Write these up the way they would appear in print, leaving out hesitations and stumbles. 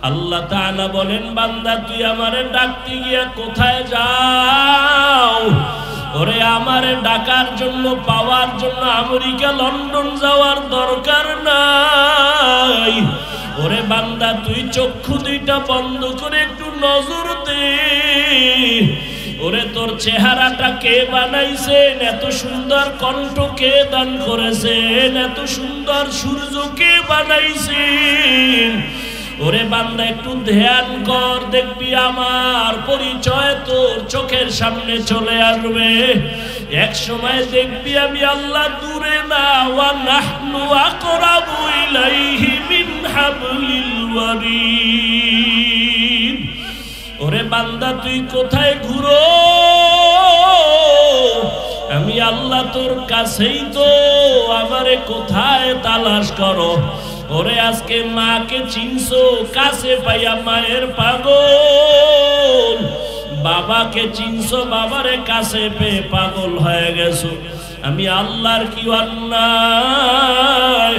আল্লাহ তাআলা বলেন, বান্দা তুই আমারে ডাকতে গিয়া কোথায় যাও? ওরে আমারে ডাকার জন্য, পাওয়ার জন্য আমেরিকা লন্ডন যাওয়ার দরকার নাই। ওরে বান্দা তুই চক্ষু দুইটা বন্ধ করে একটু নজর দে। ওরে তোর চেহারাটা কে বানাইছেন? এত সুন্দর কণ্ঠ কে দান করেছেন? এত সুন্দর সূর্য কে বানাইছেন? ওরে বান্দা একটু ধ্যান কর, দেখবি আমার পরিচয় তোর চোখের সামনে চলে আসবে। এক সময় দেখবি আমি আল্লাহ দূরে না, ওয়া নাহনু আকরাবু ইলাইহি মিন হাবলিল ওয়ারিদ। ওরে বান্দা তুই কোথায় ঘুরো? আমি আল্লাহ তোর কাছেই তো, আমারে কোথায় তালাশ করো? ওরে আজকে মাকে চিনছো, কাছে পাইয়া মায়ের পাগল। বাবাকে চিনছো, বাবারে কাছে পেয়ে পাগল হয়ে গেছো। আমি আল্লাহর কি অন্যায়?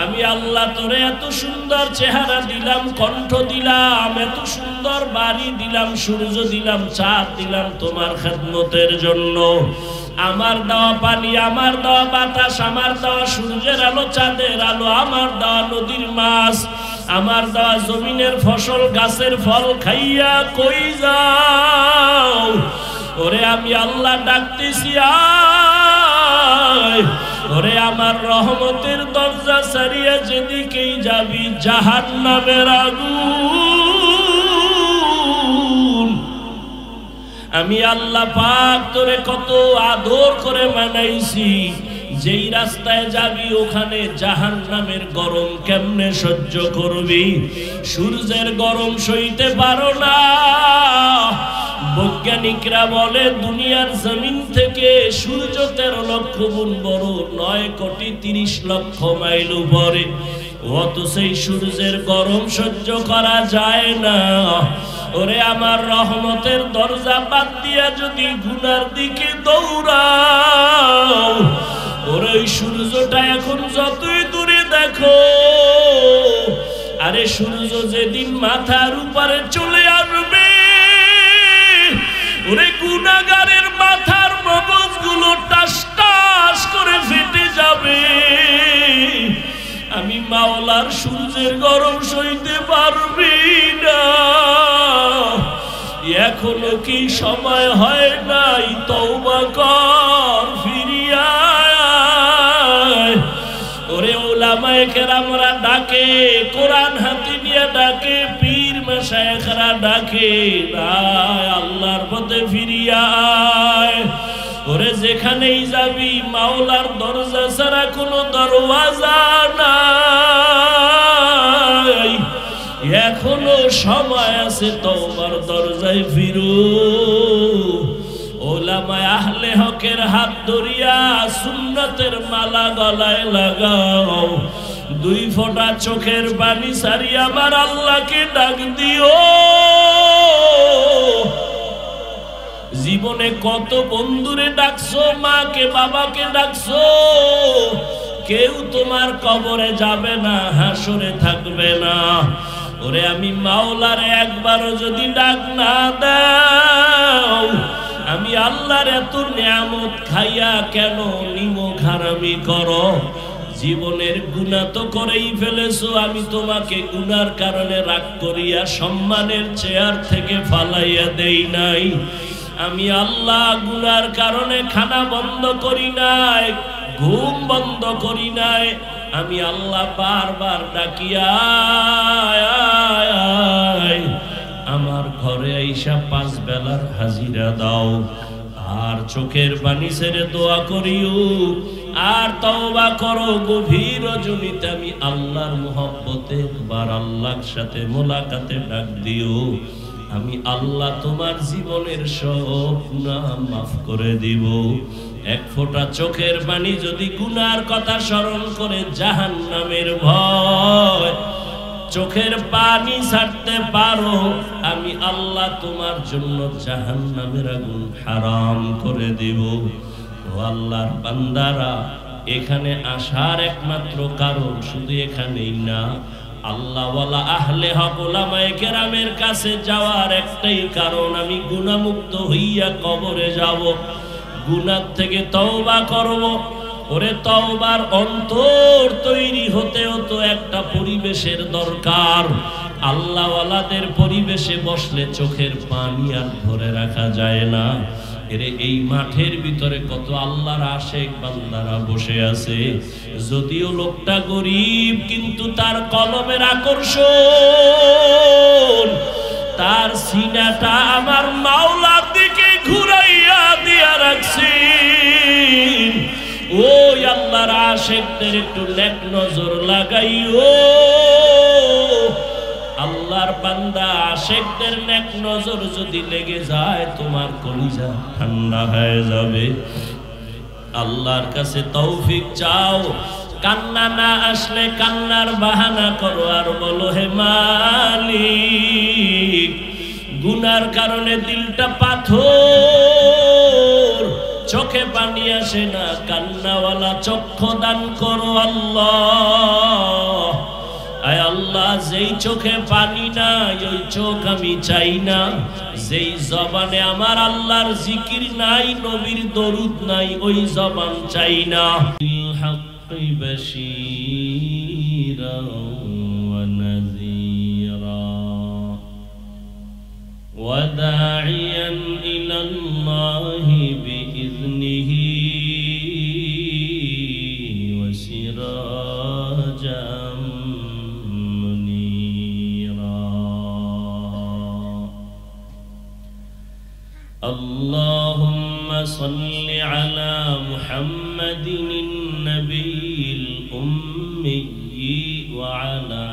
আমি আল্লাহ তোরে এত সুন্দর চেহারা দিলাম, কণ্ঠ দিলাম, এত সুন্দর বাড়ি দিলাম, সূর্য দিলাম, চাঁদ দিলাম তোমার খেদমতের জন্য। আমার দেওয়া পানি, আমার দেওয়া বাতাস, আমার দেওয়া সূর্যের আলো, চাঁদের আলো, আমার দেওয়া নদীর মাছ, আমার দেওয়া জমিনের ফসল, গাছের ফল খাইয়া কই যাও? ওরে আমি আল্লাহ ডাকতেছি আয়। ওরে আমার রহমতের দরজা ছাড়িয়া যেদিকেই যাবি জাহান্নামের আগুন। আমি আল্লাহ পাক তোরে কত আদর করে বানাইছি, যেই রাস্তায় যাবি ওখানে জাহান্নামের গরম কেমনে সহ্য করবি? সূর্যের গরম সইতে পারো না। বৈজ্ঞানিকরা বলে দুনিয়ার জমিন থেকে সূর্য 13 লক্ষ গুণ বড়, 9,30,00,000 মাইল উপরে। অত সেই সূর্যের গরম সহ্য করা যায় না। ওরে আমার রহমতের দরজা বাদ দিয়া যদি গুনার দিকে দৌড়াও, ওরে ওই সূর্যটা এখন যতই দূরে দেখো, আরে সূর্য যেদিন মাথার উপরে চলে আসবে, ওরে গুনাহগারের মাথার মগজগুলো টাস টাস করে ফেটে যাবে। আমি মাওলার সূর্যের গরম সইতে পারবি না। এখনো কি সময় হয় নাই? তওবা কর, ফিরিয়া আয়। ওরে ওলামায়ে কেরামরা ডাকে, কোরআন হাতে নিয়ে ডাকে, পীর মাশায়েখরা ডাকে, আয় আল্লাহর পথে ফিরিয়া আয়। ওরে যেখানেই যাবি মাওলার দরজা ছাড়া কোনো দরওয়াজা নাই। এখনো সময় আছে, তওবার দরজায় ফিরো। ওলামায়ে আহলে হকের হাত ধরিয়া সুন্নতের মালা গলায় লাগাও। 2 ফোঁটা চোখের পানি ছাড়িয়া আমার আল্লাহকে ডাক দিও। জীবনে কত বন্ধুরে ডাকছো, মাকে বাবাকে ডাকছো, কেউ তোমার কবরে যাবে না, হাসরে থাকবে না। ওরে আমি মাওলারে একবারও যদি ডাক না দাও, আমি আল্লাহর এত নিয়ামত খাইয়া কেন নিমক হারামি করো? জীবনের গুনাহ তো করেই ফেলেছো, আমি তোমাকে গুনার কারণে রাগ করিয়া সম্মানের চেয়ার থেকে ফালাইয়া দেই নাই। আমি আল্লাহ গুনার কারণে খানা বন্ধ করি নাই, ঘুম বন্ধ করি নাই। আমি আল্লাহ বারবার ডাকিয়া আমার ঘরে আইসা 5 বেলার হাজিরা দাও। আর চোখের পানি ছেড়ে দোয়া করিও, আর তওবা করো। গভীর রজনীতে আমি আল্লাহর মুহাব্বতে একবার আল্লাহর সাথে মোলাকাতে ডাক দিও। আমি আল্লাহ তোমার জীবনের সব গুনাহ মাফ করে দিব। 1 ফোঁটা চোখের পানি যদি গুনার কথা স্মরণ করে জাহান্নামের ভয় চোখের পানি ছাড়তে পারো, আমি আল্লাহ তোমার জন্য জাহান্নামের আগুন হারাম করে দিব। ও আল্লাহর বান্দারা, এখানে আসার একমাত্র কারণ শুধু এখানেই না, আল্লাহওয়ালা আহলে হক উলামায়ে কেরামের কাছে যাওয়ার একটাই কারণ, আমি গুনাহমুক্ত হইয়া কবরে যাব, গুনাহ থেকে তওবা করব। ওরে তওবার অন্তর তৈরি হতেও তো একটা পরিবেশের দরকার। আল্লাহওয়ালাদের পরিবেশে বসলে চোখের পানি আর ধরে রাখা যায় না। এরে এই মাঠের ভিতরে কত আল্লাহর আশিক বান্দারা বসে আছে, যদিও লোকটা গরিব কিন্তু তার কলমের আকর্ষণ, তার সিনাটা আমার মাওলার দিকে ঘুরাইয়া দিয়া রাখছি। ওই আল্লাহর আশিকদের একটু নেক নজর লাগাইও। আল্লাহর বান্দা আশিকদের নেক নজর যদি লেগে যায়, তোমার কলিজা ঠান্ডা হয়ে যাবে। আল্লাহর কাছে তৌফিক চাও, কান্না না আসলে কান্নার বাহানা করো আর বলো, হে মালিক, গুনার কারণে দিলটা পাথর, চোখে পানি আসে না, কান্নাওয়ালা চক্ষু দান করো আল্লাহ। আয় আল্লাহ, যেই চোখে পানি নাই ওই চোখ আমি চাই না, যেই জবানে আমার আল্লাহর জিকির নাই, নবীর দরুদ নাই, ওই জবান চাই না। বিল হাক্কি বাশীরা ওয়া নাযীরা ওয়া দাঈয়ান ইলাল্লাহি বিইذনিহি ওয়া সিরাজাম اللهم صل على محمد النبي الأمي وعلى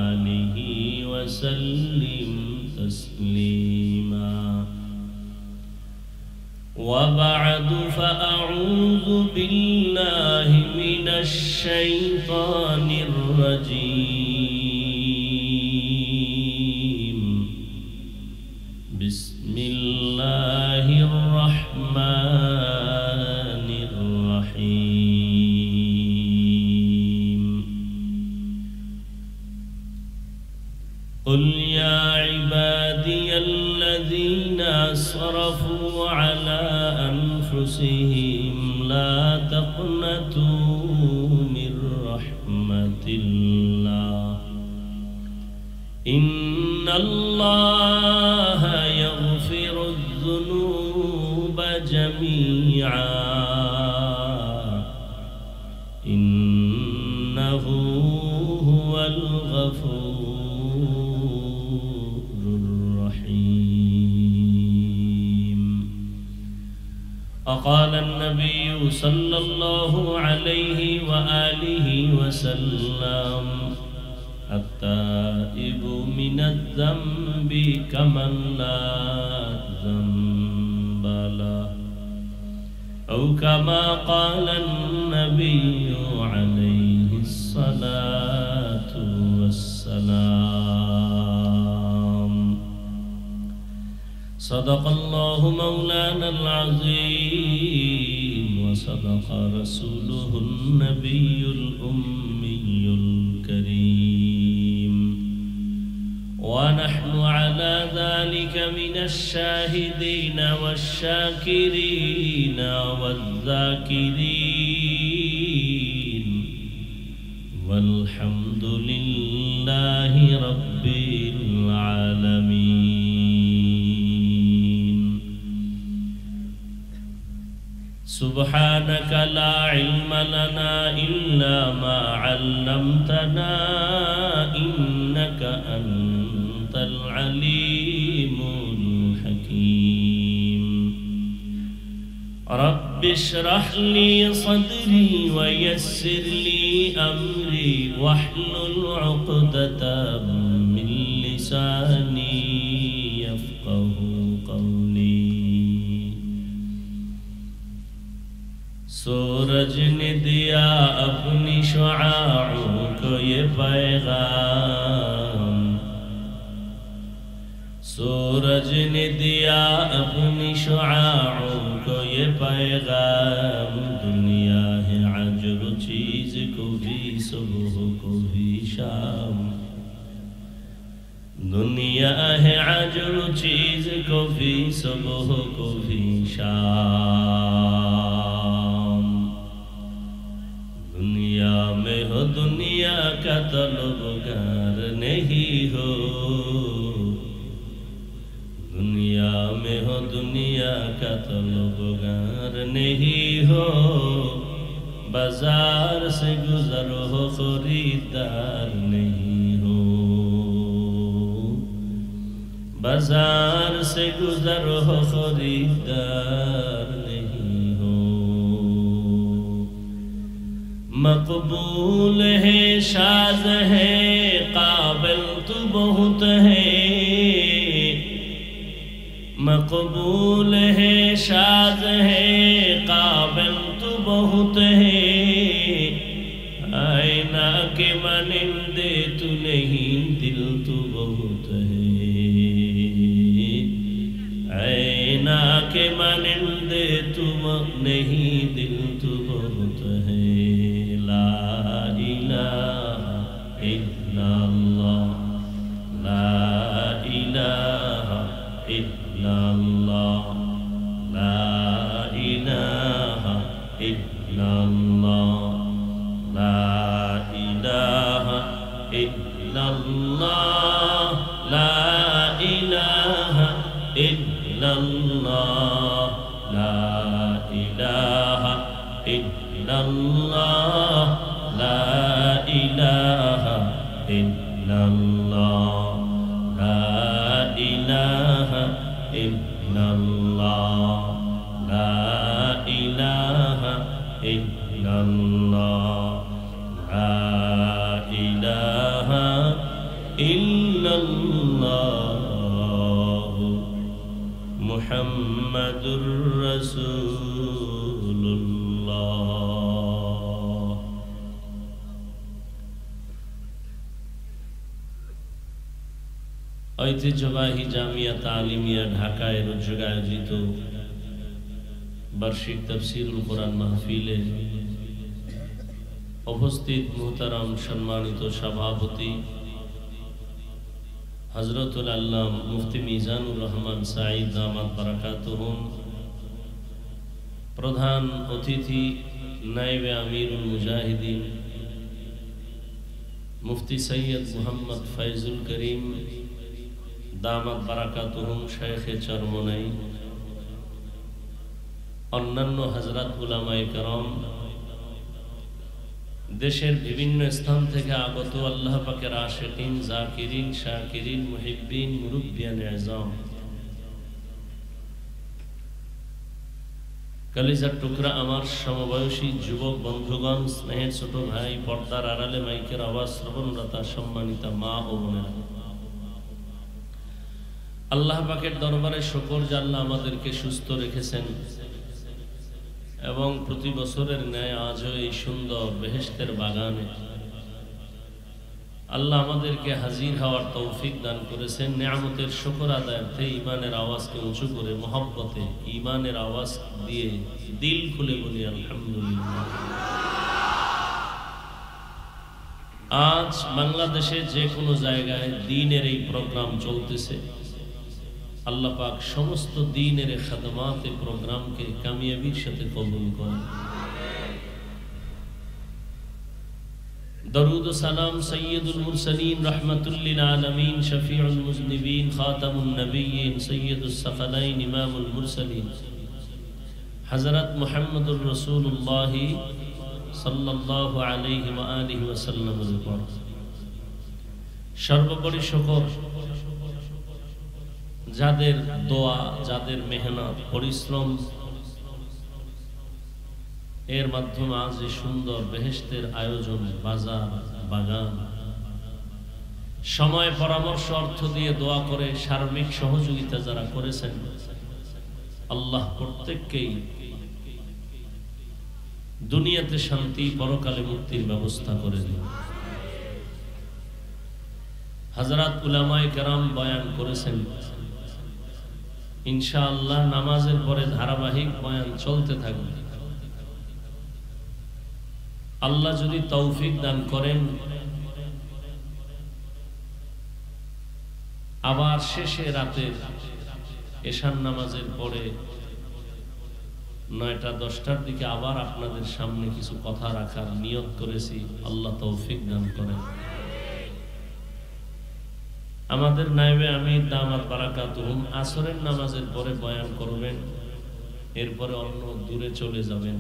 آله وسلم تسليما. وبعد فأعوذ بالله من الشيطان الرجيم. بسم الله الرحمن الرحيم. قل يا عبادي الذين أسرفوا على أنفسهم لا تقنطوا من رحمة الله إن الله يغفر الذنوب جميعا إنه هو الغفور الرحيم. وقال النبي صلى الله عليه وآله وسلم التائب من الذنب كمن لا ذنب له أو كما قال النبي عليه الصلاة والسلام. صدق الله مولانا العظيم وصدق رسوله النبي الأمي الكريم، ونحن على ذلك من الشاهدين والشاكرين والذاكرين، والحمد لله رب العالمين. سبحانك لا علم لنا إلا ما علمتنا إنك أنت العليم الحكيم. رب اشرح لي صدري ويسر لي أمري واحلل عقدة من لساني يفقه قولي. सूरज ने दिया अपनी शुआओं को ये पैगाम, सूरज ने दिया अपनी शुआओं को ये पैगाम, दुनिया है अजब चीज को भी सुबह को भी शाम, दुनिया है अजर चीज कभी सुबह कभी शाम। दुनिया में हो दुनिया का तलबगार नहीं हो, दुनिया में हो दुनिया का तलबगार नहीं हो। बाजार से गुजर हो खरीदार नहीं हो, बाजार से गुजर हो खरीदार नहीं हो। मकबूल है शाज है काबिल तू बहुत है, मकबूल है शाज है काबिल तू बहुत है। आईना के मानिंदे तू नहीं दिल तू बहुत है, आईना के मानिंदे तू नहीं दिल तू बहुत है। ला इलाहा इल्लल्लाह, ला इलाहा इल्लल्लाह, ला इलाहा इल्लल्लाह, ला इलाहा इल्लल्लाह, ला इलाहा इल्लल्लाह, ला इलाहा इल्लल्लाह, ला इलाहा इल्लल्लाह, ला इलाहा इल्लल्लाह, ला इलाहा इल्लल्लाह, ला इलाहा इल्लल्लाह। मुहम्मदुर रसूलुल्लाह। ঐতিহ্যবাহী জামিয়া তালিমিয়া ঢাকায় রোজগার আয়োজিত বার্ষিক তাফসীরুল কোরআন মাহফিলে উপস্থিত মুহতারাম সম্মানিত সভাপতি হযরতুল আল্লাম মুফতি মিজানুর রহমান সাঈদ দামাত বারাকাতুহুম, প্রধান অতিথি নায়েবে আমিরুল মুজাহিদিন মুফতি সৈয়দ মুহাম্মদ ফয়জুল করিম দামাত বারাকাতুহুম শাইখে চরমনাই, অন্যান্য হযরত উলামায়ে কেরাম, দেশের বিভিন্ন স্থান থেকে আগত আল্লাহ পাকের আশিকিন, জাকিরিন, শাকিরিন, মুহিব্বিন, মুরব্বিয়ানে আযম, কলিজার টুকরা আমার সমবয়সী যুবক বন্ধুগণ, স্নেহের ছোট ভাই, পর্দার আড়ালে মাইকের আওয়াজ শ্রবণরতা সম্মানিতা মা ও বোনেরা, আল্লাহ পাকের দরবারে শুকর যে আল্লাহ আমাদেরকে সুস্থ রেখেছেন এবং প্রতি বছরের ন্যায় আজও এই সুন্দর বেহেশতের বাগানে আল্লাহ আমাদেরকে হাজির হওয়ার তৌফিক দান করেছেন। নিয়ামতের শুকর আদায়ার্থে ঈমানের আওয়াজকে উঁচু করে মহব্বতে ঈমানের আওয়াজ দিয়ে দিল খুলে বলি আলহামদুলিল্লাহ। আজ বাংলাদেশে যে কোনো জায়গায় দ্বীনের এই প্রোগ্রাম চলতেছে। আল্লাহ পাক সমস্ত দ্বীনের খাদমাতে প্রোগ্রামকে কামিয়াবির সাথে কবুল করেন। দরুদ ও সালাম সৈয়দুল মুরসালিন রাহমাতুল লিল আলামিন শফিউল মুজনিবিন খাতামুন নবিয়্যিন সৈয়দুস সাকালাইন ইমামুল মুরসালিন হযরত মুহাম্মদুর রাসূলুল্লাহ সাল্লাল্লাহু আলাইহি ওয়া আলিহি ওয়াসাল্লামের উপর সর্বোপরি শুকর যাদের দোয়া, যাদের মেহনত, পরিশ্রম এর মাধ্যমে আজ এই সুন্দর বেহেশতের আয়োজন, বাজার, বাগান, সময়, পরামর্শ, অর্থ দিয়ে দোয়া করে সার্বিক সহযোগিতা যারা করেছেন, আল্লাহ প্রত্যেককেই দুনিয়াতে শান্তি, পরকালে মুক্তির ব্যবস্থা করে দিন। হযরত উলামায়ে কেরাম বয়ান করেছেন, ইনশাআল্লাহ নামাজের পরে ধারাবাহিক বয়ান চলতে থাকবে। আল্লাহ যদি তৌফিক দান করেন আবার শেষে রাতে এশার নামাজের পরে 9টা-10টার দিকে আবার আপনাদের সামনে কিছু কথা রাখার নিয়ত করেছি। আল্লাহ তৌফিক দান করেন। আমাদের নায়েবে আমির দামাত বারাকাতুহুম আসরের নামাজের পরে বয়ান করবেন, এরপরে অন্য দূরে চলে যাবেন।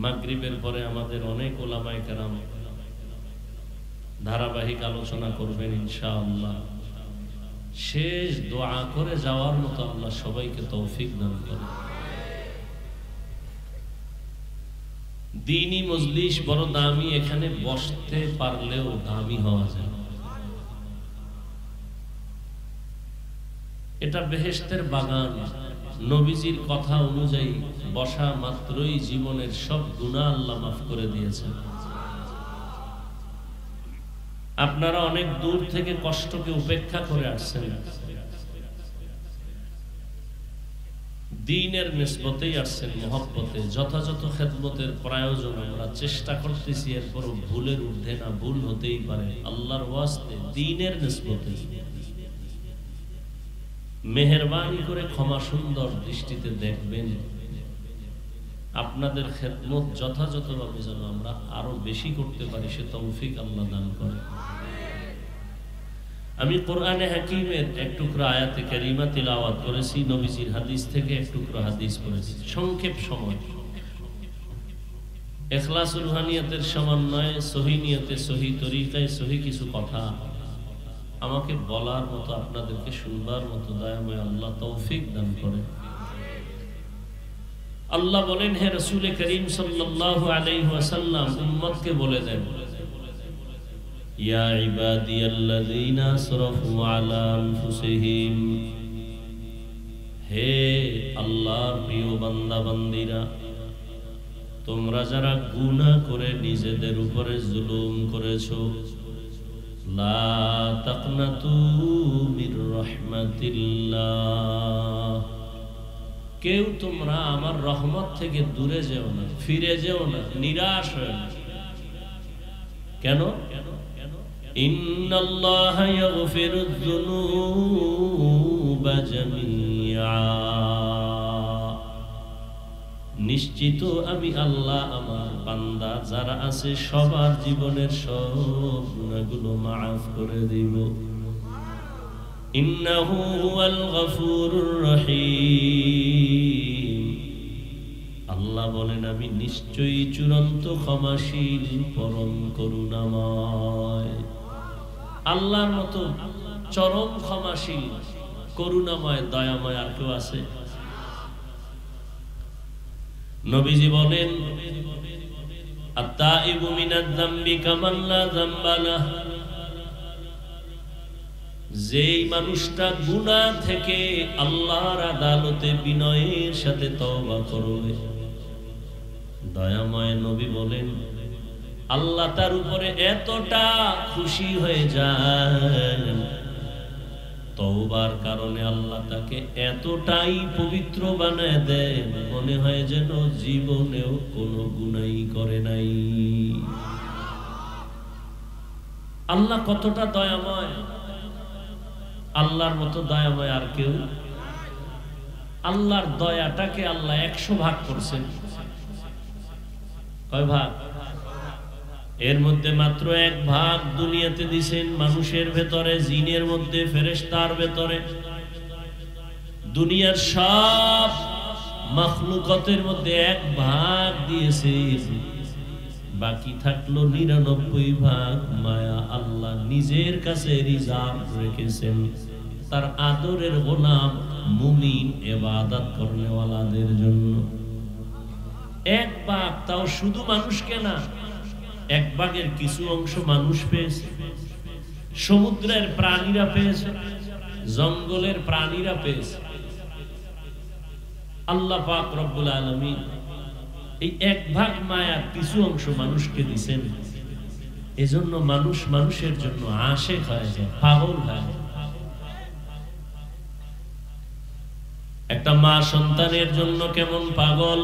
মাগরিবের পরে আমাদের অনেক ওলামায়ে কেরাম ধারাবাহিক আলোচনা করবেন ইনশাআল্লাহ। শেষ দোয়া করে যাওয়ার মতো আল্লাহ সবাইকে তৌফিক দান করেন। দ্বীনি মজলিস বড় দামি, এখানে বসতে পারলেও দামি হওয়া যায়। এটা বেহেশতের বাগান। নবীজির কথা অনুযায়ী বসা মাত্রই জীবনের সব গুনাহ আল্লাহ মাফ করে দিয়েছেন। আপনারা অনেক দূর থেকে কষ্টকে উপেক্ষা করে আসছেন, দ্বীনের নিসবতেই আসছেন, মহব্বতে যথাযথ খেদমতের প্রয়োজন আমরা চেষ্টা করতেছি। এরপর ভুলের ঊর্ধ্বে না, ভুল হতেই পারে। আল্লাহর ওয়াস্তে দ্বীনের নিসবতে মেহেরবানি করে ক্ষমা সুন্দর দৃষ্টিতে দেখবেন। আপনাদের খেদমত যথাযথভাবে যেন আমরা আরো বেশি করতে পারি, সে তৌফিক আল্লাহ দান করে। আমি কোরআনে হাকিমের এক টুকরা আয়াতে কারিমা তিলাওয়াত করেছি, নবীজির হাদিস থেকে এক টুকরা হাদিস করেছি। সংক্ষেপ সময়, ইখলাসুল রুহানিয়াতের সমন্বয়ে সহি নিয়তে, সহি তরিকায়, সহি কিছু কথা আমাকে বলার মতো, আপনাদেরকে শুনবার মতো দয়াময় আল্লাহ তৌফিক দান করে। আল্লাহ বলেন, হে রাসূল করিম সাল্লাল্লাহু আলাইহি ওয়াসাল্লাম উম্মতকে বলে দেন, ইয়া ইবাদিয়াল্লাযীনা আসরাফু আলা আনফুসিহিম, হে আল্লাহর প্রিয় বান্দা বান্দীরা, তোমরা যারা গুনাহ করে নিজেদের উপরে জুলুম করেছো, লা তাকনাতু মির রাহমাতিল্লাহ, কেউ তোমরা আমার রহমত থেকে দূরে যেও না, ফিরে যেও না, নিরাশ হয় না। কেন? ইন্নাল্লাহা ইয়াগফিরুয যুনুবা জামিআ, নিশ্চিত আমি আল্লাহ আমার বান্দা যারা আছে সবার জীবনের সব গুনাহগুলো মাফ করে দিব। ইন্নাহু হুয়াল গফুরুর রহিম, আল্লাহ বলেন আমি নিশ্চয়ই চূড়ান্ত ক্ষমাশীল, পরম করুণাময়। আল্লাহর মতো চরম ক্ষমাশীল, করুণাময়, দয়াময় আর কেউ আছে? নবীজি বলেন, আত-তাইবু মিনাজ যামবি কামান লা যামবা লাহ, যেই মানুষটা গুনাহ থেকে আল্লাহর আদালতে বিনয়ের সাথে তওবা করবে, দয়াময় নবী বলেন আল্লাহ তার উপরে এতটা খুশি হয়ে যায়, তওবার কারণে আল্লাহ তাকে এতটাই পবিত্র বানায় দেন, মনে হয় যেন জীবনেও কোনো গুনাহই করে নাই। আল্লাহ কতটা দয়াময়, আল্লাহর মতো দয়াময় আর কেউ? আল্লাহর দয়াটাকে আল্লাহ 100 ভাগ করছেন। কয় ভাগ? এর মধ্যে মাত্র 1 ভাগ দুনিয়াতে দিছেন মানুষের ভেতরে, জিনের মধ্যে, ফেরেশতার ভেতরে। দুনিয়ার সব মাখলুকাতের মধ্যে 1 ভাগ দিয়েছেন, বাকি থাকলো 99 ভাগ মায়া আল্লাহ নিজের কাছে রিজার্ভ রেখেছেন তার আদরের গোলাম মুমিন ইবাদত করনেওয়ালাদের জন্য। 1 ভাগ, তাও শুধু মানুষকে না, 1 ভাগের কিছু অংশ মানুষ পেয়েছে, সমুদ্রের প্রাণীরা পেয়েছে, জঙ্গলের প্রাণীরা পেয়েছে। আল্লাহ পাক রব্বুল আলামিন এই 1 ভাগ মায়ার কিছু অংশ মানুষকে দিয়েছেন। এজন্য মানুষ মানুষের জন্য আশিক হয়ে যায়, পাগল হয়। একটা মা সন্তানের জন্য কেমন পাগল,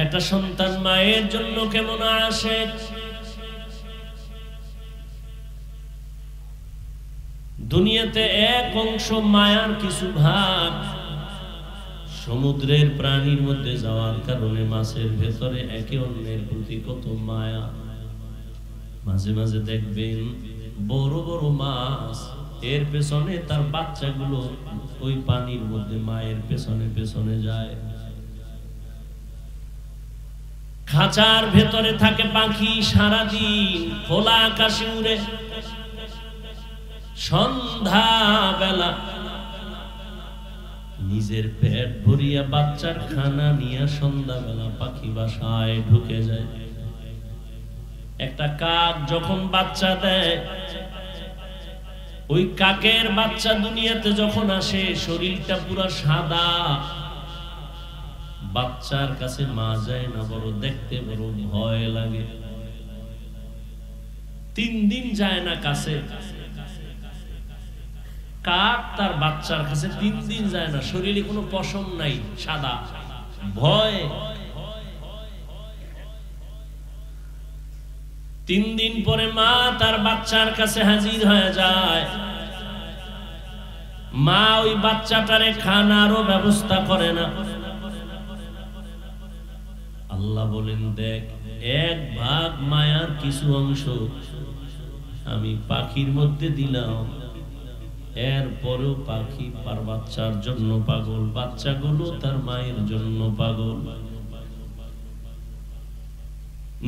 একটা সন্তান মায়ের জন্য কেমন আশিক। দুনিয়াতে এক অংশ মায়ার কিছু ভাগ সমুদ্রের প্রাণীর মধ্যে যাওয়ার কারণে মাছের ভেতরে একে অন্যের প্রতি কত মায়া। মাঝে মাঝে দেখবেন বড় বড় মাছ এর পেছনে তার বাচ্চাগুলো ওই পানির মধ্যে মায়ের পেছনে পেছনে যায়। খাঁচার ভেতরে থাকে পাখি সারাদিন খোলা আকাশে উড়ে, সন্ধ্যা বেলা নিজের পেট ভরিয়া বাচ্চার খানা নিয়ে সন্ধ্যা বেলা পাখি বাসায় ঢুকে যায়। একটা কাক যখন বাচ্চা দেয়, ওই কাকের বাচ্চা দুনিয়াতে যখন আসে শরীরটা পুরো সাদা, বাচ্চার কাছে মা যায় না, বড় দেখতে বড় ভয় লাগে। 3 দিন যায় না কাছে, কাক তার বাচ্চার কাছে 3 দিন যায় না, শরীরে কোনো পশম নাই, সাদা, ভয়। 3 দিন পরে মা তার বাচ্চার কাছে হাজির হয়ে যায়। মা ওই বাচ্চাটারে খানারও ব্যবস্থা করে না। আল্লাহ বলেন, দেখ, 1 ভাগ মায়ার কিছু অংশ আমি পাখির মধ্যে দিলাম, এরপরেও পাখি তার বাচ্চার জন্য পাগল, বাচ্চাগুলো তার মায়ের জন্য পাগল।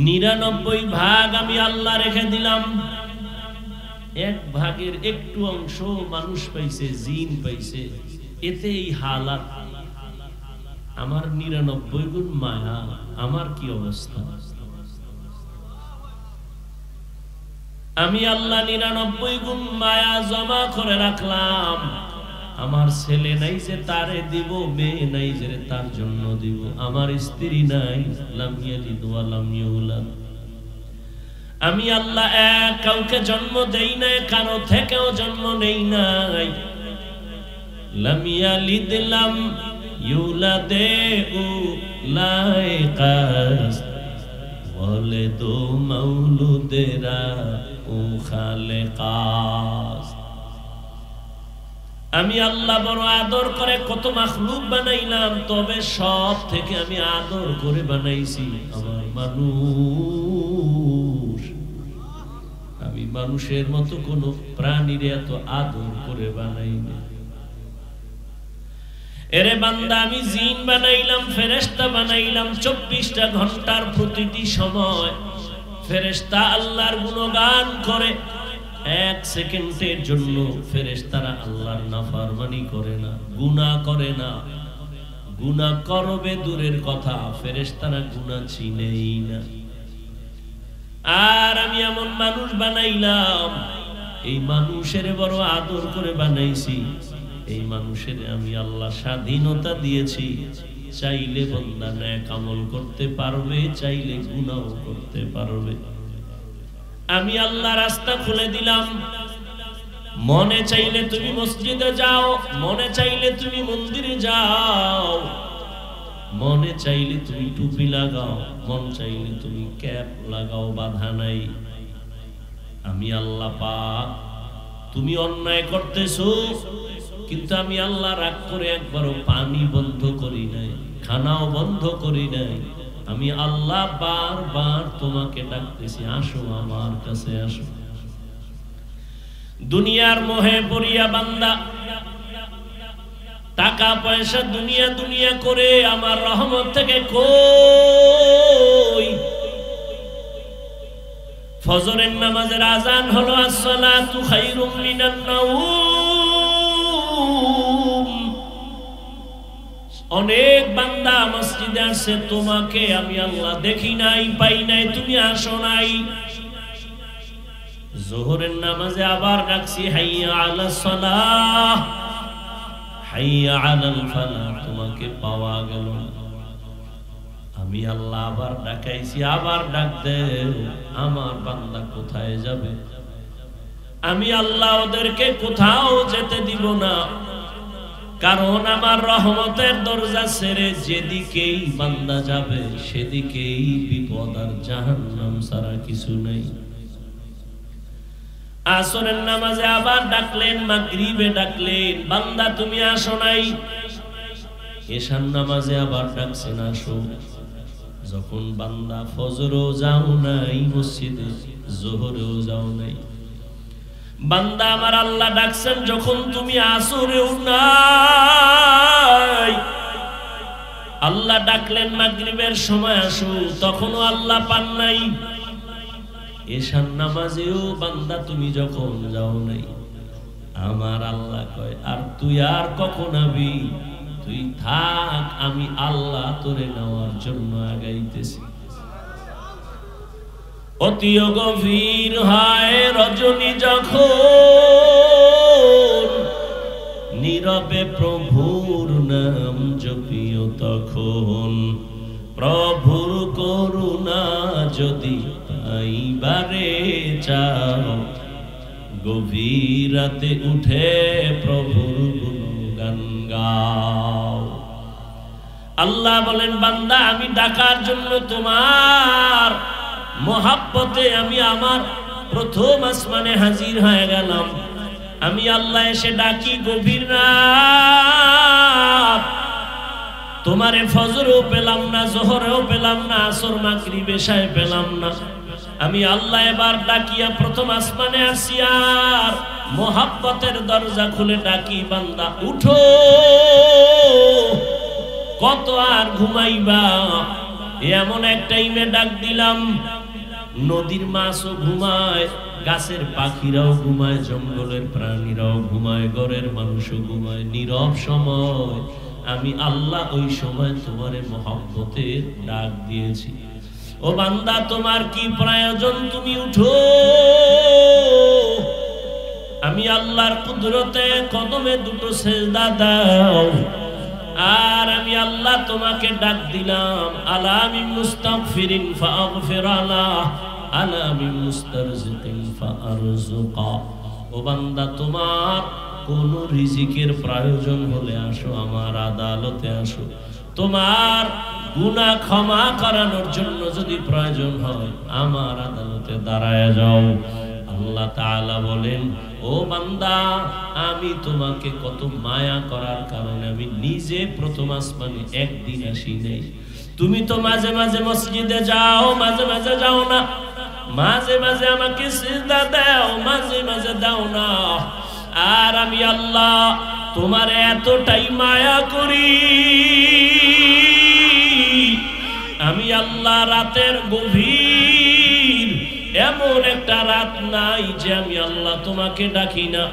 99 ভাগ আমি আল্লাহ রেখে দিলাম, 1 ভাগের একটু অংশ মানুষ পাইছে, জিন পাইছে, এতে এই হালাত। আমার 99 গুণ মায়া, আমার কি অবস্থা? আমি আল্লাহ 99 গুণ মায়া জমা করে রাখলাম। আমার ছেলে নাই যে তারে দিব, মেয়ে নাই যে তার জন্য দিব, আমার স্ত্রী নাই, লাম ইয়ালিদ ওয়া লাম ইউলাদ। আমি আল্লাহ এক কাউকে জন্ম দেই নাই, কারো থেকেও জন্ম নেই নাই। লাম ইয়ালিদ লাম ইউলাদে উলাইকাস ওয়ালিদু মাউলুদেরা ও খালেকাস। আমি আল্লাহ বড় আদর করে কত মাখলুক বানাইলাম, তবে সব থেকে আমি আদর করে বানাইছি আমার মানুষ। আমি মানুষের মতো কোন প্রাণীর এত আদর করে বানাইনি। এরে বান্দা, আমি জিন বানাইলাম, ফেরেশতা বানাইলাম। 24টা ঘন্টার প্রতিটি সময় ফেরেশতা আল্লাহর গুণগান করে। 1 সেকেন্ডের জন্য ফেরেশতারা আল্লাহর নাফরমানি করে না, গুনাহ করে না। গুনাহ করবে দূরের কথা, ফেরেশতারা গুনাহ চিনেই না। আর আমি এমন মানুষ বানাইলাম, এই মানুষের বড় আদর করে বানাইছি। এই মানুষের আমি আল্লাহ স্বাধীনতা দিয়েছি, চাইলে বান্দা নেক আমল করতে পারবে, চাইলে গুনাহ করতে পারবে। আমি আল্লাহ রাস্তা খুলে দিলাম। মনে চাইলে তুমি মসজিদে যাও, মনে চাইলে তুমি মন্দিরে যাও, মনে চাইলে তুমি টুপি লাগাও, মন চাইলে তুমি ক্যাপ লাগাও, বাধা নাই। আমি আল্লাহ পাক। তুমি অন্যায় করতেছো, কিন্তু আমি আল্লাহ রাগ করে একবারও পানি বন্ধ করি নাই, খানাও বন্ধ করি নাই। আমি আল্লাহ বারবার তোমাকে ডাকতেছি, আসো আমার কাছে আসো। দুনিয়ার মোহে পড়িয়া বান্দা টাকা পয়সা দুনিয়া দুনিয়া করে আমার রহমত থেকে কই। ফজরের নামাজের আজান হলো, আসসালাতু খায়রুম মিনান নাওম। অনেক বান্দা মসজিদে আসে, তোমাকে আমি আল্লাহ দেখি নাই, পাই নাই, তুমি আসো নাই। যোহরের নামাজে আবার ডাকছি, হাইয়া আলাস সালাহ, হাইয়া আলাল ফালাহ, তোমাকে পাওয়া গেল না। আমি আল্লাহ আবার ডাকাইছি, আবার ডাক দেও, আমার বান্দা কোথায় যাবে? আমি আল্লাহ ওদেরকে কোথাও যেতে দিব না, কারণ আমার রহমতের দরজা ছেড়ে যেদিকেই বান্দা যাবে সেদিকেই বিপদ আর জাহান্নাম ছাড়া কিছু নেই। আসরের নামাজে আবার ডাকলেন, মাগরিবে ডাকলেন, বান্দা তুমি আসো নাই। এশার নামাজে আবার ডাকছেন, আসো। যখন বান্দা ফজরও যাও নাই মসজিদে, জোহরেও যাও নাই, বান্দা আমার আল্লাহ ডাকছেন যখন তুমি আসরেও নাই। আল্লাহ ডাকলেন মাগরিবের সময় আসো, তখনও আল্লাহ পান নাই। এশার নামাজেও বান্দা তুমি যখন যাও নাই, আমার আল্লাহ কয় আর তুই আর কখন আবি? তুই থাক, আমি আল্লাহ তোরে নেওয়ার জন্য আগাইতেছি। অতি গভীর হয় রজনী যখন, নীরবে প্রভুর নাম জপিও তখন। প্রভুর করুণা যদি পাইবারে চাও, গভীর রাতে উঠে প্রভুর গুণগান গাও। আল্লাহ বলেন বান্দা আমি ডাকার জন্য তোমার মোহাব্বতে আমি আমার প্রথম আসমানে হাজির হয়ে গেলাম। আমি আল্লাহ এসে ডাকি গভীর রাত, তোমারে ফজরও পেলাম না, জোহরেও পেলাম না, আসর মাগরিব এশায় পেলাম না। আমি আল্লাহ এবার ডাকিয়া প্রথম আসমানে আসি আর মোহাব্বতের দরজা খুলে ডাকি বান্দা উঠো, কত আর ঘুমাইবা? এমন এক টাইমে ডাক দিলাম, নদীর মাছও ঘুমায়, গাছের পাখিরাও ঘুমায়, জঙ্গলের প্রাণীরাও ঘুমায়, ঘরের মানুষও ঘুমায়। নীরব সময় আমি আল্লাহ ওই সময় তোমারে মোহাব্বতের ডাক দিয়েছি। ও বান্দা তোমার কি প্রয়োজন? তুমি উঠো, আমি আল্লাহর কুদরতে কদমে দুটো সেজদা দাও। আর আমি আল্লাহ তোমাকে ডাক দিলাম, আলা মিন মুস্তাগফিরিন ফাগফির আলাহ, আলা মিন মুস্তারজিকিন ফারজুকা। ও বান্দা তোমার কোন রিজিকের প্রয়োজন হলে আসো, আমার আদালতে আসো। তোমার গুনাহ ক্ষমা করানোর জন্য যদি প্রয়োজন হয়, আমার আদালতে দাঁড়ায় যাও। আল্লাহ তাআলা বলেন, ও বান্দা আমি তোমাকে কত মায়া করার কারণে আমি নিজে প্রথম আসমানে একদিন আসি নাই। তুমি তো মাঝে মাঝে মসজিদে যাও, মাঝে মাঝে যাও না, মাঝে মাঝে আমাকে সিজদা দাও, মাঝে মাঝে দাও না। আর আমি আল্লাহ তোমার এতটাই মায়া করি, আমি আল্লাহ রাতের গভীর এমন একটা রাত নাই যে আমি আল্লাহ তোমাকে ডাকি না।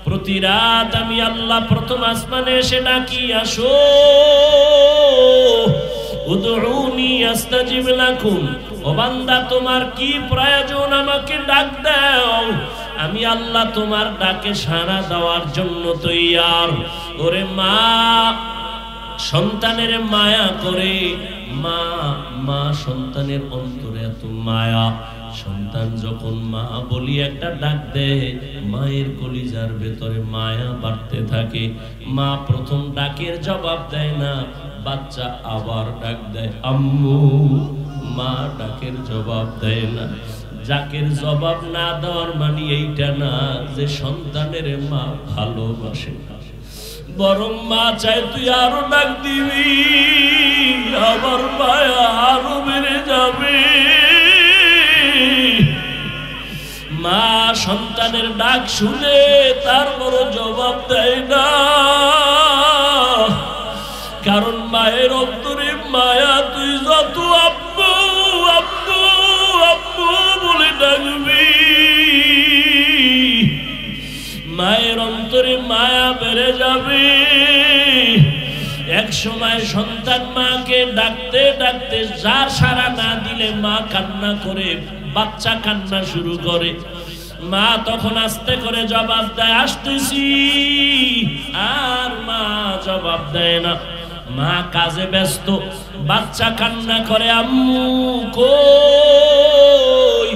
প্রতি রাত আমি আল্লাহ প্রথম আসমানে এসে ডাকি, আসো উদউনি আস্তাজিব লাকুম। ও বান্দা তোমার কি প্রয়োজন? আমাকে ডাক দাও, আমি আল্লাহ তোমার ডাকে সাড়া দেওয়ার জন্য তৈয়ার। ওরে মা সন্তানের মায়া করে, মা সন্তানের অন্তরে এত মায়া। সন্তান যখন মা বলি একটা ডাক দেয়, মায়ের কলিজার ভেতরে মায়া বাড়তে থাকে। মা প্রথম ডাকের জবাব দেয় না, বাচ্চা আবার ডাক দেয় আম্মু। মা ডাকের জবাব দেয় না। যাকের জবাব না দেওয়ার মানে এইটা না যে সন্তানের মা ভালোবাসে, বরং মা চায় তুই আরো ডাক দিবি, আবার মায়া আরো বেড়ে যাবে। মা সন্তানের ডাক শুনে তারপর জবাব দেয় না, কারণ মায়ের অন্তরে মায়া। তুই যত আব্বু আব্বু আব্বু বলে ডাকবি, মায়ের অন্তরে মায়া বেড়ে যাবে। এক সময় সন্তান মাকে ডাকতে ডাকতে যার সাড়া না দিলে মা কান্না করে, বাচ্চা কান্না শুরু করে। মা তখন আস্তে করে জবাব দেয় আসতেছি, আর মা জবাব দেয় না। মা কাজে ব্যস্ত, বাচ্চা কান্না করে আম্মু কই।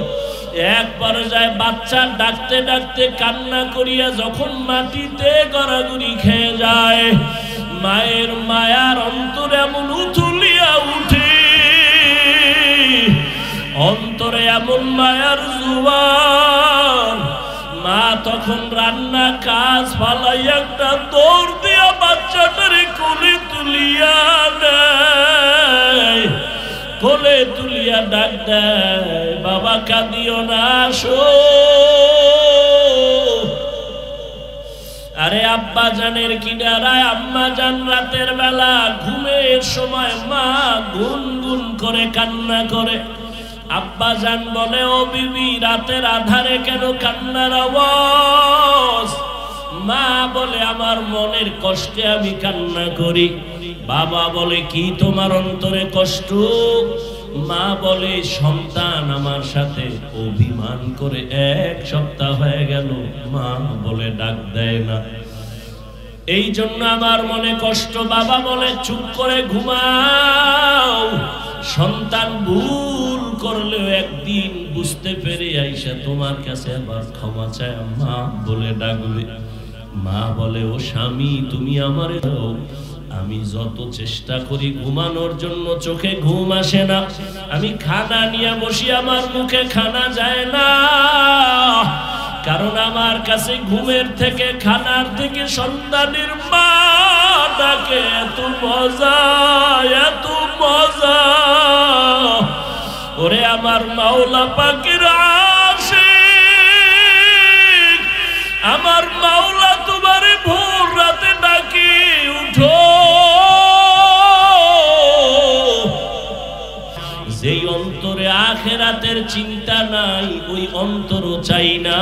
এক পর্যায়ে বাচ্চা ডাকতে ডাকতে কান্না করিয়া যখন মাটিতে গড়াগড়ি খেয়ে যায়, মায়ের মায়ার অন্তরে এমন উথুলিয়া উঠে, অন্তরে এমন মায়ার জুবান। মা তখন রান্না কাজ ফালাই একটা দৌড় দিয়া বাচ্চাটারে কোলে তুলিয়া দেয়, কোলে তুলিয়া ডাক দেয়, বাবা কাঁদিও না, আসো। আরে আব্বা জানের কিনারায় আম্মা জান রাতের বেলা ঘুমের সময় মা গুনগুন করে কান্না করে। আব্বা জান বলে, ও বিবি রাতের আধারে কেন কান্নার আওয়াজ? মা বলে, আমার মনের কষ্টে আমি কান্না করি। বাবা বলে, কি তোমার অন্তরে কষ্ট? মা বলে, সন্তান আমার সাথে অভিমান করে 1 সপ্তাহ হয়ে গেল, মা বলে ডাক দেয় না, এই জন্য আমার মনে কষ্ট। বাবা বলে, চুপ করে ঘুমাও, সন্তান ভুল করলেও একদিন বুঝতে পেরে আইসা তোমার কাছে আবার ক্ষমা চায়, মা বলে ডাকবে। মা বলে, ও স্বামী তুমি আমারে দাও, আমি যত চেষ্টা করি ঘুমানোর জন্য চোখে ঘুম আসে না, আমি খানা নিয়ে বসি আমার মুখে খানা যায় না, কারণ আমার কাছে ঘুমের থেকে খানার থেকে সন্তানের মা ডাকে এত মজা, এত মজা। ওরে আমার মাওলা পাকের আশিক, আমার মাওলা তোমারে ভোর রাতে ডাকে, উঠো। যেই অন্তরে আখিরাতের চিন্তা নাই, ওই অন্তরও চাই না।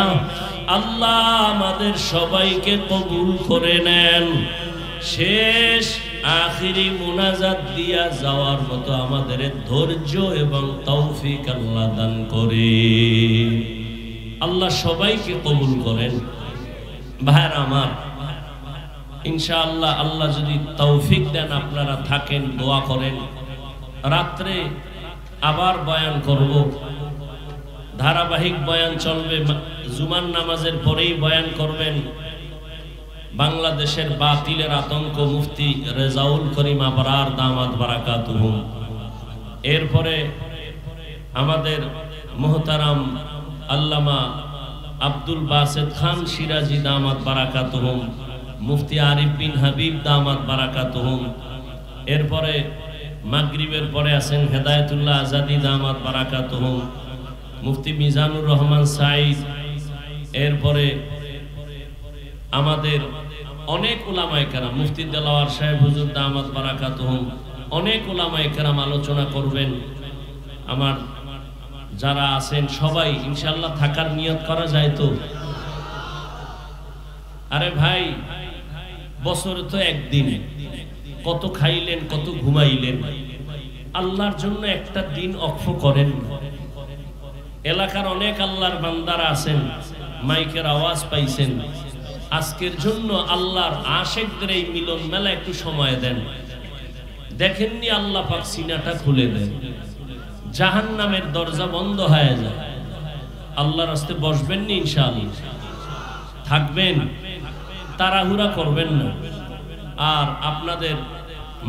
আল্লাহ আমাদের সবাইকে কবুল করে নেন। শেষ আখিরি মুনাজাত দিয়া যাওয়ার মতো আমাদের ধৈর্য এবং তৌফিক আল্লাহ দান করে। আল্লাহ সবাইকে কবুল করেন। ভাইরা আমার, ইনশাআল্লাহ আল্লাহ যদি তৌফিক দেন আপনারা থাকেন, দোয়া করেন। রাত্রে আবার বয়ান করব, ধারাবাহিক বয়ান চলবে, জুমার নামাজের পরেই বয়ান করবেন। বাংলাদেশের বাতিলের আতঙ্ক মুফতি রেজাউল করিম আবরার দামাত বারাকাতুহুম। এরপরে আমাদের মুহতারাম আল্লামা আব্দুল বাসেত খান সিরাজি দামাত বারাকাতুহুম, মুফতি আরিফ বিন হাবিব দামাত বারাকাতুহুম। এরপরে মাগরিবের পরে আছেন হেদায়েতুল্লাহ আজাদি দামাত বারাকাতুহুম, মুফতি মিজানুর রহমান সাইদ। এরপরে আমাদের অনেক উলামায়ে কেরাম, মুফতি দেলাওয়ার সাহেব হুজুর দামাত বারাকাতুহুম, অনেক উলামায়ে কেরাম আলোচনা করবেন। আমার যারা আছেন সবাই ইনশাআল্লাহ থাকার নিয়ত করা যায় তো? আরে ভাই, বছরে তো একদিনে কত খাইলেন, কত ঘুমাইলেন, আল্লাহর জন্য একটা দিন অক্ষ করেন। এলাকার অনেক আল্লাহর বান্দারা আছেন, মাইকের আওয়াজ পাইছেন, আজকের জন্য আল্লাহর আশিকদের এই মিলন মেলা একটু সময় দেন। দেখেননি আল্লাহ পাক সিনাটা খুলে দেন, জাহান্নামের দরজা বন্ধ হয়ে যায়। আল্লাহর রাস্তায় বসবেন নি, ইনশাআল্লাহ থাকবেন, তাড়াহুড়া করবেন না। আর আপনাদের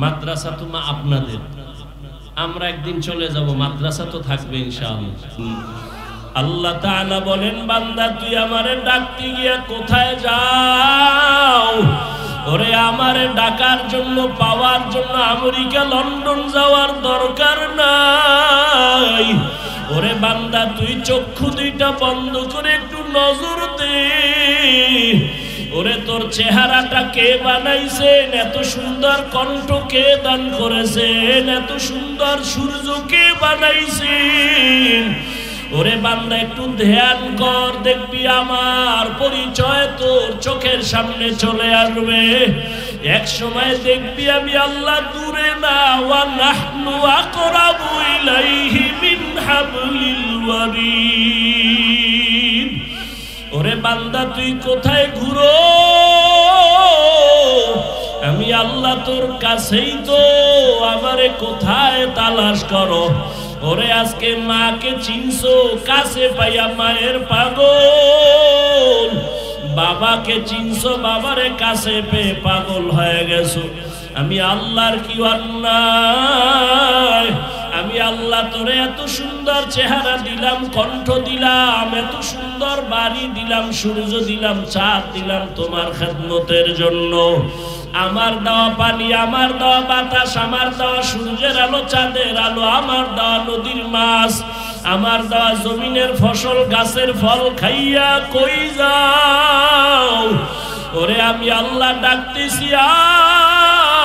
মাদ্রাসা তো আপনাদের, আমরা একদিন চলে যাব, মাদ্রাসা তো থাকবে ইনশাআল্লাহ। আল্লাহ তাআলা বলেন, বান্দা তুই আমারে ডাকতে গিয়া কোথায় যাও? ওরে আমারে ডাকার জন্য, পাওয়ার জন্য আমেরিকা লন্ডন যাওয়ার দরকার নাই। ওরে বান্দা তুই চক্ষু দুইটা বন্ধ করে একটু নজর দে। ওরে তোর চেহারাটা কে বানাইছেন? এত সুন্দর কণ্ঠ কে দান করেছেন? এত সুন্দর সূর্য কে বানাইছেন? ওরে বান্দা একটু ধ্যান কর, দেখবি আমার পরিচয় তোর চোখের সামনে চলে আসবে। এক সময় দেখবি আমি আল্লাহ দূরে না, ওয়া নাহনু আকরাবু ইলাইহি মিন হাবলিল ওয়ারিদ। ওরে বান্দা তুই কোথায় ঘুরো? আমি আল্লাহ তোর কাছেই তো, আমারে কোথায় তালাশ করো? ওরে আজকে মাকে চিনছো, কাছে পাইয়া মায়ের পাগল। বাবাকে চিনছো, বাবারে কাছে পেয়ে পাগল হয়ে গেছো। আমি আল্লাহর কি অন্যায়? আমি আমি আল্লাহ তোরে এত সুন্দর চেহারা দিলাম, কণ্ঠ দিলাম, এত সুন্দর বাড়ি দিলাম, সূর্য দিলাম, চাঁদ দিলাম তোমার খেদমতের জন্য। আমার দেওয়া পানি, আমার দেওয়া বাতাস, আমার দেওয়া সূর্যের আলো, চাঁদের আলো, আমার দেওয়া নদীর মাছ, আমার দেওয়া জমিনের ফসল, গাছের ফল খাইয়া কই যাও? ওরে আমি আল্লাহ ডাকতেছি আয়।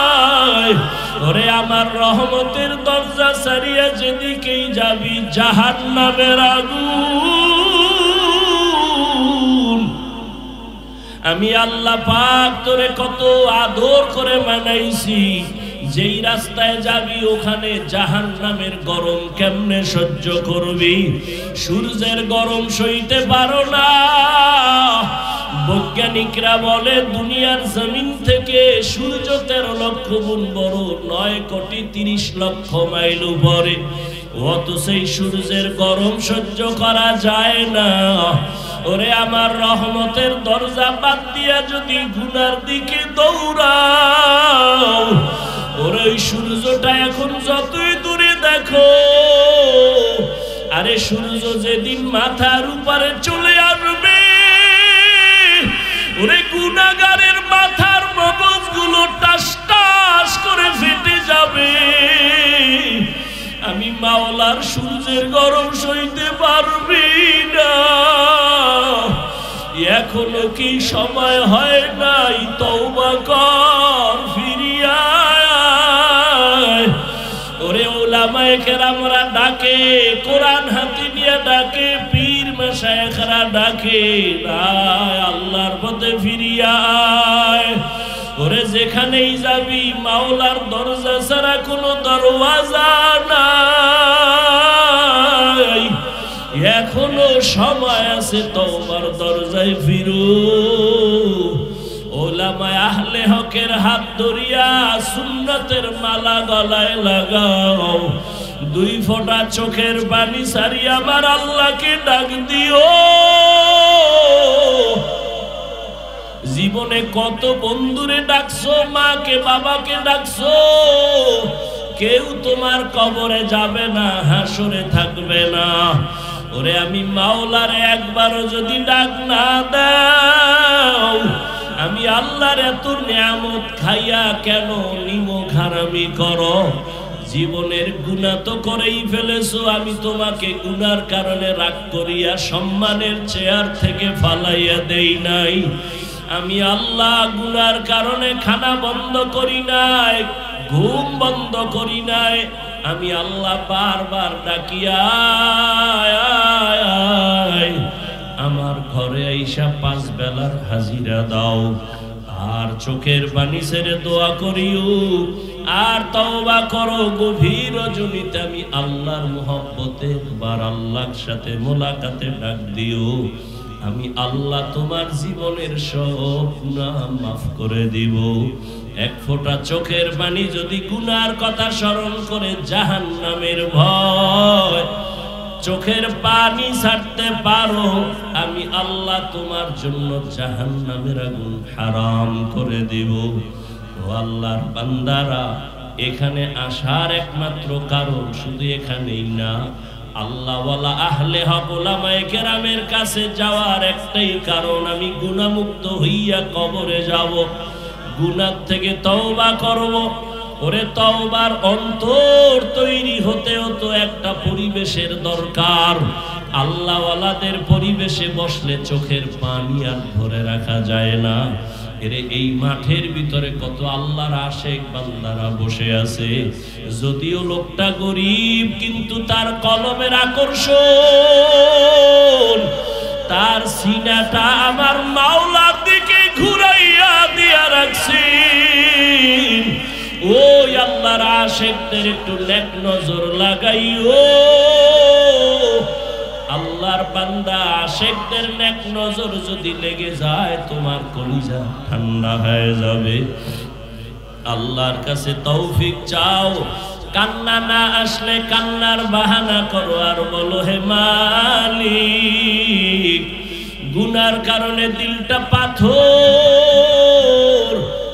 ওরে আমার রহমতের দরজা ছাড়িয়া যেদিকেই যাবি জাহান্নামের আগুন। আমি আল্লাহ পাক তোরে কত আদর করে মানাইছি, যেই রাস্তায় যাবি ওখানে জাহান্নামের গরম কেমনে সহ্য করবি? সূর্যের গরম সইতে পারো না। বৈজ্ঞানিকরা বলে দুনিয়ার জমিন থেকে সূর্য 13 লক্ষ গুণ বড়, 9,30,00,000 মাইল উপরে। অত সেই সূর্যের গরম সহ্য করা যায় না। ওরে আমার রহমতের দরজা বাদ দিয়া যদি গুনার দিকে দৌড়াও, ওরে ওই সূর্যটা এখন যতই দূরে দেখো, আরে সূর্য যেদিন মাথার উপরে চলে আসবে, ওরে গুনাহগারের মাথার মগজগুলো টাস টাস করে ফেটে যাবে। আমি মাওলার সূর্যের গরম সইতে পারবি না। এখনো কি সময় হয় নাই? তওবা কর, ফিরিয়া আয়। ওরে ওলামায়ে কেরামরা ডাকে, কোরআন হাতে নিয়ে ডাকে, পীর মাশায়েখরা ডাকে, আয় আল্লাহর পথে ফিরিয়া আয়। ওরে যেখানেই যাবি মাওলার দরজা ছাড়া কোনো দরওয়াজা নাই। এখনো সময় আছে, তওবার দরজায় ফিরো। ওলামায়ে আহলে হকের হাত ধরিয়া সুন্নতের মালা গলায় লাগাও। 2 ফোঁটা চোখের পানি ছাড়িয়া আমার আল্লাহকে ডাক দিও। জীবনে কত বন্ধুরে ডাকছো, মাকে বাবাকে ডাকছো, কেউ তোমার কবরে যাবে না, হাসরে থাকবে না। ওরে আমি মাওলারে একবারও যদি ডাক না দাও, আমি আল্লাহর এত নিয়ামত খাইয়া কেন নিমক হারামি করো? জীবনের গুনাহ তো করেই ফেলেছো, আমি তোমাকে গুনার কারণে রাগ করিয়া সম্মানের চেয়ার থেকে ফালাইয়া দেই নাই। আমি আল্লাহ গুনার কারণে খানা বন্ধ করি নাই, ঘুম বন্ধ করি নাই। আমি আল্লাহ বারবার ডাকিয়া আমার ঘরে আইসা 5 বেলার হাজিরা দাও। আর চোখের পানি ছেড়ে দোয়া করিও, আর তওবা করো। গভীর রজনীতে আমি আল্লাহর মুহাব্বতে একবার আল্লাহর সাথে মোলাকাতে ডাক দিও। আমি আল্লাহ তোমার জীবনের সব গুনাহ মাফ করে দিব। 1 ফোঁটা চোখের পানি যদি গুনার কথা স্মরণ করে জাহান্নামের ভয় চোখের পানি ছাড়তে পারো, আমি আল্লাহ তোমার জন্য জাহান্নামের আগুন হারাম করে দিব। ও আল্লাহর বান্দারা, এখানে আসার একমাত্র কারণ শুধু এখানেই না, আল্লাহওয়ালা আহলে হক ওলামায়ে কেরামের কাছে যাওয়ার একটাই কারণ, আমি গুনাহমুক্ত হইয়া কবরে যাব, গুনাহ থেকে তওবা করব। ওরে তওবার অন্তর তৈরি হতেও তো একটা পরিবেশের দরকার। আল্লাহওয়ালাদের পরিবেশে বসলে চোখের পানি আর ধরে রাখা যায় না। এরে এই মাঠের ভিতরে কত আল্লাহর আশিক বান্দারা বসে আছে। যদিও লোকটা গরিব, কিন্তু তার কলমের আকর্ষণ, তার সিনাটা আমার মাওলার দিকে ঘুরাইয়া দিয়া রাখছে। ওই আল্লাহর আশিকদের একটু নেক নজর লাগাইও। আল্লাহর বান্দা আশিকদের নেক নজর যদি লেগে যায়, তোমার কলিজা ঠান্ডা হয়ে যাবে। আল্লাহর কাছে তৌফিক চাও। কান্না না আসলে কান্নার বাহানা করো আর বলো, হে মালিক, গুনার কারণে দিলটা পাথর,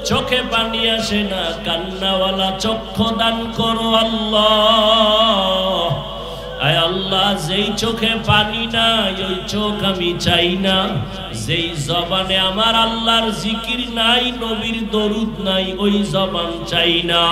চোখে পানি আসে না, কান্নাওয়ালা চক্ষু দান করো আল্লাহ। আয় আল্লাহ, যেই চোখে পানি নাই ওই চোখ আমি চাই না, যেই জবানে আমার আল্লাহর জিকির নাই, নবীর দরুদ নাই, ওই জবান চাই না।